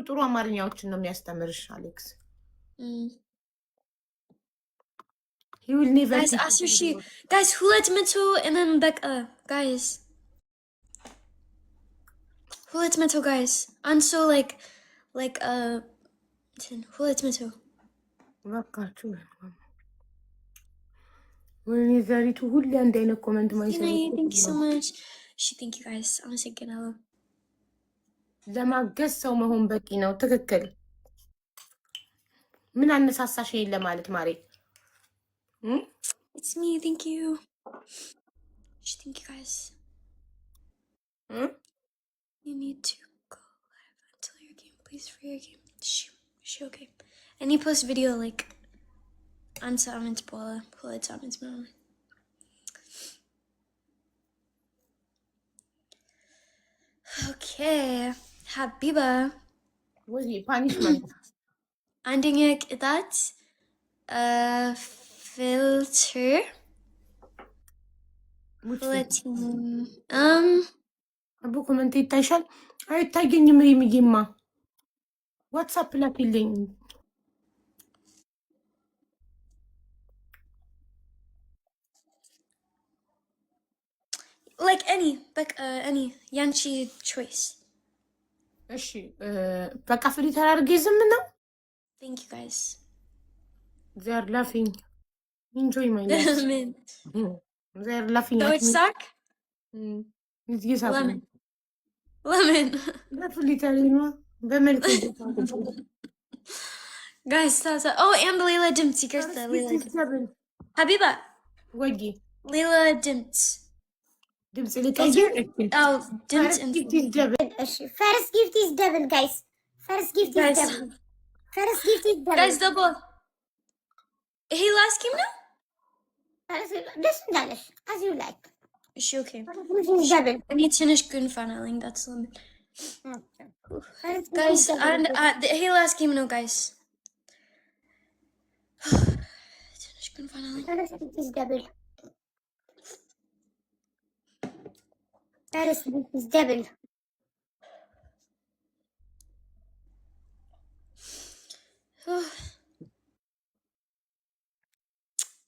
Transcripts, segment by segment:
ጥሩ አማርኛዎችን ነው የሚያስተምርሽ አሌክስ። He will never guys, Asushi. Guys, who let me to and then Becca. Guys. Who let me to, guys? I'm so like, who let me to? Vakachu. When is ready to hold and then a comment myself. Thank you so much. Thank you guys. I'm sick now. ለማገዝ ሰው መሆን በቂ ነው። ትክክል። ምን አነሳሳሽ ለማለት ማሬ? It's me. Thank you. Thank you guys. You need to go live until your game plays for your game. She okay. And you post video like on Samen's Bola. Pull it Samen's mom. Okay. Habiba. What's the punishment? Ending it that filter. አቡ ኮሜንት ይታይሻል? አይታየኝም። የሚጌማ ዋትስአፕ ላኪልኝ። Like any Yanchi choice. እሺ በቃ ፍሊተር አድርጌ ዝም ነው። Thank you guys. They are laughing. Enjoy my life. They are laughing at me. Which sock? Lemon. ፍሊተር ነው በመልኩ guys, oh, and Leila Dimt. Habiba. ወጊ Leila Dimt. ድምጽ ልቀይር? Oh, Dimt and first gift is double, guys. First gift is double. Guys, double. Hey, last game now? Just $1, as you like. Is she okay? Double. I need to finish good funneling. That's the limit. Guys, and hey, last game now, guys. Finish good funneling. First gift is double. First gift is double.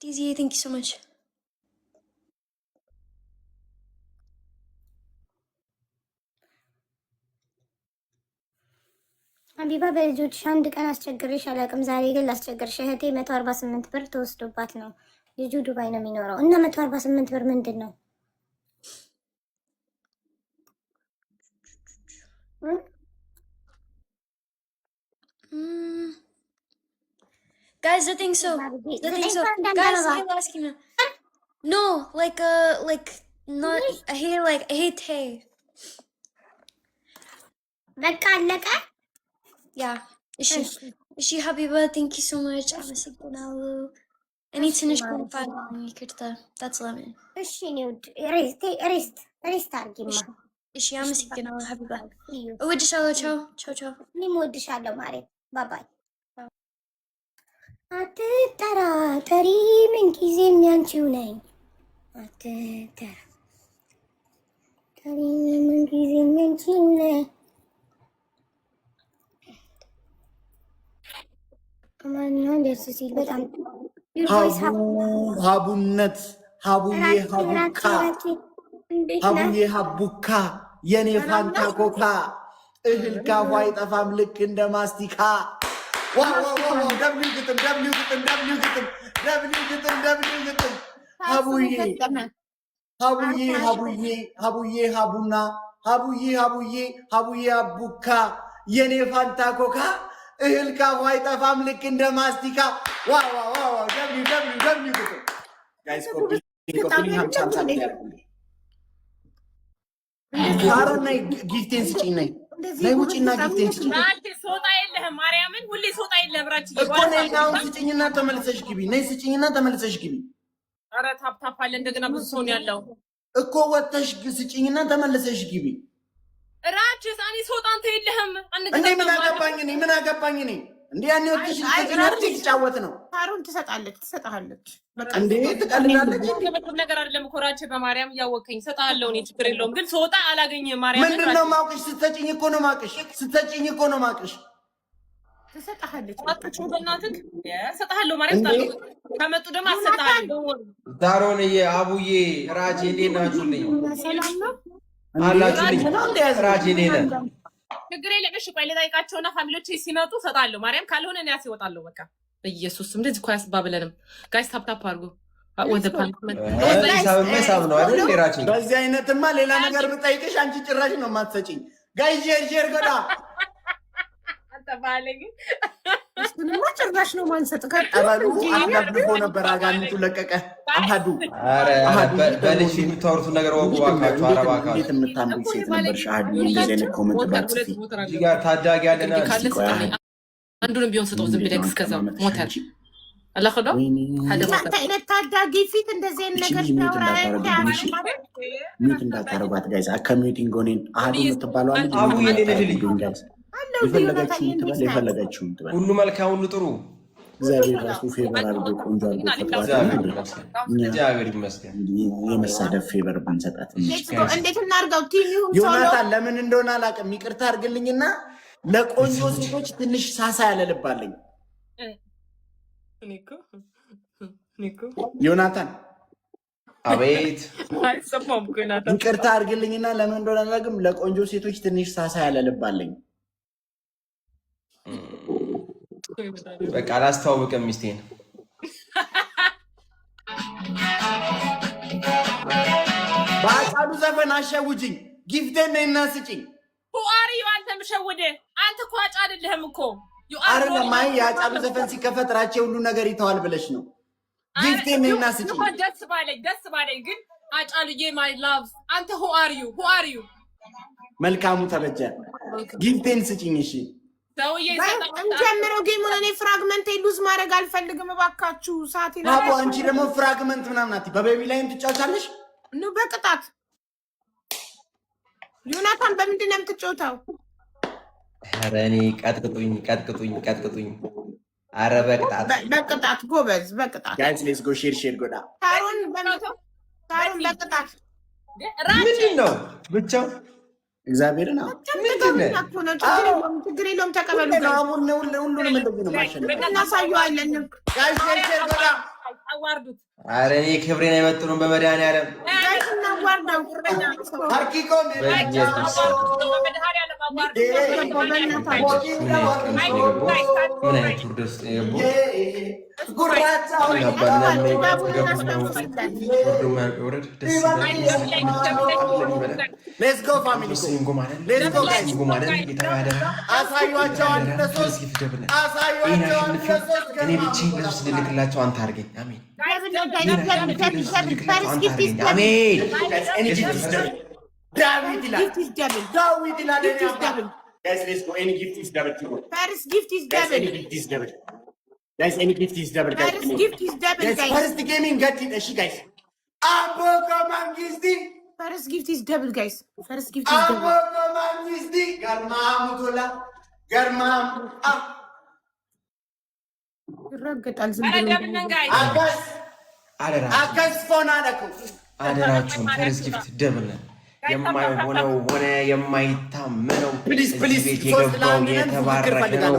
DZ, thank you so much. ሀቢባ በልጆች አንድ ቀን አስቸግሬሽ አላውቅም። ዛሬ ግን ላስቸግርሽ እህቴ 148 ብር ተወስዶባት ነው። ልጁ ዱባይ ነው የሚኖረው እና 148 ብር ምንድን ነው? Guys, I think so. Guys, hey, last game now. No, like not hey. በቃ አለቀ። Yeah. Is she Habiba? Thank you so much. አመሰግናለሁ። እኔ ትንሽ ኮንፋን ይቅርታ። That's lemon. እሺ ነው ሬስት አርጊማ። እሺ አመሰግናለሁ ሀቢባ። እወድሻለሁ። ቻው። እኔም እወድሻለሁ ማሬ። ባባይ። አትጠራጠሪ ምን ጊዜም ያንቺው ነኝ። አትጠራጠሪ ምን ጊዜም ያንቺው ነኝ። ማንኛውም ደስ ሲል በጣም ሀቡነት ሀቡዬ ሀቡካ የኔ ፋንታ ኮካ እህል ካፏ አይጠፋም ልክ እንደ ማስቲካ። ደብሊው ግጥም ሀቡዬ ሀቡና ሀቡዬ ሀቡካ የኔ ፋንታ ኮካ እህል ካፏ አይጠፋም ልክ እንደ ማስቲካ። ደብሊው ግጥም ጋይስ አረናይ ጊፍቴን ስጪኝ ነይ ውጪና ጊፍቴን ስጪኝ። ሶጣ የለህም ማርያምን ሁሌ ሶጣ የለህም ብራች እኮ ነይ አሁን ስጪኝና ተመልሰሽ ግቢ። ነይ ስጪኝና ተመልሰሽ ግቢ። ኧረ ታፕ አለ እንደገና ብዙ ሰው ነው ያለው እኮ ወጥተሽ ስጪኝና ተመልሰሽ ግቢ። ራችስ እኔ ሶጣ አንተ የለህም እንዴ ምን አገባኝ እኔ እንዴ ያኔ ወጥሽ ትጫወት ነው ታሩን ትሰጣለች በቃ እንዴ ትቀልላለች ነገር አይደለም ኮራቼ በማርያም ያወቀኝ ሰጣለው እኔ ችግር የለውም ግን ሶጣ አላገኘ ማርያም ምንድነው ማውቅሽ ስትሰጪኝ እኮ ነው ማቅሽ ትሰጣለች አጥቹ በእናትህ ሰጣለው ማርያም ታለው ከመጡ ደግሞ አሰጣለው ዳሮንዬ አቡዬ ራጄ እንዴት ናችሁልኝ ሰላም ነው አላችሁልኝ ራጄ ነኝ ችግር የለም እሺ ቆይ ልጠይቃቸውና ፋሚሊዎች ሲመጡ ሰጣለሁ ማርያም ካልሆነ እኔ አስወጣለሁ በቃ በኢየሱስ ስም እንደዚህ እኮ ያስባብለንም ጋይስ ታፕ አድርጉ ወደ ፓርላመንት ሳብ ነው አይደል ራጄ በዚህ አይነትማ ሌላ ነገር ብጠይቅሽ አንቺ ጭራሽ ነው የማትሰጪኝ ጋይስ ጀርጀር ጎዳ ተባለኝ እሱንማ ጭራሽ ነው ማንሰጥ ቀበሉ አናብቆ ነበር አጋንቱ ለቀቀ አሃዱ አረ በልሽ የምታወሩት ነገር ወቁ ባካችሁ አረባካ እንዴት የምታምሩ ሴት ነበር ሻሃዱ እንደዚህ ነው ኮሜንት ባትጽፊ እዚህ ጋር ታዳጊ ያለና አንዱንም ቢሆን ስጠው ዝም ብለህ እስከዛው ሞተር አላኸዶ ታዳጊ ፊት እንደዚህ ነገር ሚት እንዳታረጓት ጋይስ አካሚቲንግ ኦኔን አሃዱ የምትባለው አንድ አቡ የኔ ጋይስ የፈለጋችሁም ትበል ሁሉ መልካም ሁሉ ጥሩ እግዚአብሔር ራሱ ፌቨር አድርጎ ቆንጆ እግዚአብሔር ይመስገን የመሳደብ ፌቨር ብንሰጣት እንዴት እናርጋው ቲቪውን ዮናታን ለምን እንደሆነ አላውቅም ይቅርታ አድርግልኝና ለቆንጆ ሴቶች ትንሽ ሳሳ ያለልባለኝ ዮናታን አቤት ይቅርታ አድርግልኝና ለምን እንደሆነ አላውቅም ለቆንጆ ሴቶች ትንሽ ሳሳ ያለልባለኝ በቃ አላስተዋውቅም ሚስቴን በአጫሉ ዘፈን አሸውጅኝ ጊፍቴን ነይና ስጪኝ ሁአሪ አንተ ምሸውደ አንተ እኮ አጫ አይደለህም እኮ አይደለም ማይ የአጫሉ ዘፈን ሲከፈት ራቼ ሁሉ ነገር ይተዋል ብለሽ ነው ጊፍቴን ነይና ስጪኝ ደስ ባለኝ ግን አጫሉዬ ማይ ላቭ አንተ ሁአሪ መልካሙ ተበጀ ጊፍቴን ስጪኝ እሺ እንጀምረው ጌሙን እኔ ፍራግመንት ሉዝ ማድረግ አልፈልግም እባካችሁ ሰዓት ይላል አቦ አንቺ ደግሞ ፍራግመንት ምናምን አትይ በቤቢ ላይም ትጫወቻለሽ ኑ በቅጣት ዮናታን በምንድን ነው የምትጫወተው ኧረ እኔ ቀጥቅጡኝ ኧረ በቅጣት ጎበዝ በቅጣት ጋይስ ሌትስ ጎ ሼር ጎዳ ታሩን በቅጣት ምንድን ነው ብቻው እግዚአብሔርን ችግር የለውም ተቀበሉ ሁሉንም እንደዚህ ነው ማሸነፍ እናሳየዋለን ጋይስ ሼር ጎዳ አዋርዱት ኧረ እኔ ክብሬን አይመጥኑም በመድኃኒዓለም እናዋርደው ሀርኪኮም ምን አይነት ውርደት ውስጥ የገቡ ሌትስ ጎ ፋሚሊ አሳዩዋቸው እኔ ብቻዬን ለሶስት ልልክላቸው አንተ አድርገኝ አሜን ዳዊት ይላል Guys, let's go. Any gift is double. First gift is double. Guys, any gift is double. First gift is double, guys. First gaming got it, guys. Abo Kamangisti. First gift is double, guys. First gift is double. Abo Kamangisti. Garmamutola. Garmam. ይረገጣል ዝም ብሎ አጋስ ፎናዳኩ አደራችሁን ፈርስት ጊፍት ደብል የማይሆነው ሆነ የማይታመነው ፕሊዝ ቤት የገባው የተባረከ ነው